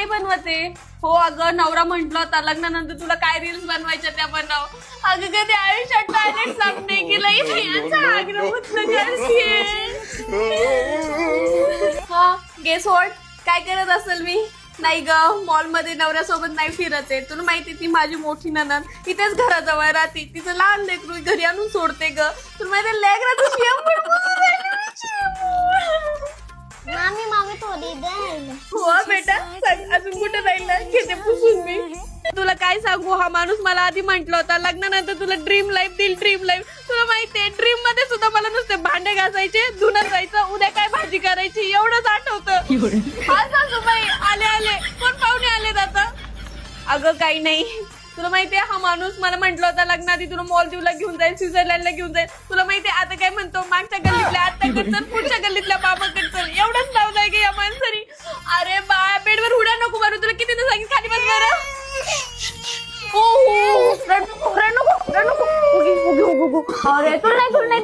नाही बनवते. हो अगं नवरा म्हंटल होता लग्नानंतर तुला काय रील्स बनवायच्या त्या बनव. अगं कधी आयुष्यात टॉयलेट साफ नाही केलं याचा आग्रह पूर्ण करशील. हा गेस व्हॉट काय करत असेल मी. नाही ग मॉल मध्ये नवऱ्यासोबत नाही फिरत आहे. तुला माहिती ती माझी मोठी ननद इथेच घराजवळ राहते. तिचं लहान लेकरू घरी आणून सोडते ग. तुला माहिती लेकराचं मामी मामी थोडी दे. हो बेटा सांग अजून कुठे राहिलं घेते पुसून मी. तुला काय सांगू हा माणूस मला आधी म्हंटल होता लग्नानंतर तुला ड्रीम लाईफ देईल ड्रीम लाईफ. तुला माहितीये ड्रीम मध्ये सुद्धा मला नुसते भांडे घासायचे धुणं जायचं उद्या काय भाजी करायची एवढंच आठवतं. हा सासूबाई आले आले कोण पाहुणे आलेत आता. अगं काही नाही तुला माहितीये हा माणूस मला म्हंटल होता लग्नाआधी तुला मॉलदीवला घेऊन जाईल स्वित्झर्लंडला घेऊन जाईल. तुला माहितीये आता काय म्हणतो मागच्या गल्लीतल्या आत्याकडे चल पुढच्या गल्लीतल्या बाबाकडे चल एवढंच लावलंय की या माणसाने. अरे बा बेडवर उड्या नको मारू तुला किती सांगितलं खाली बस बरं. अरे तुला नाही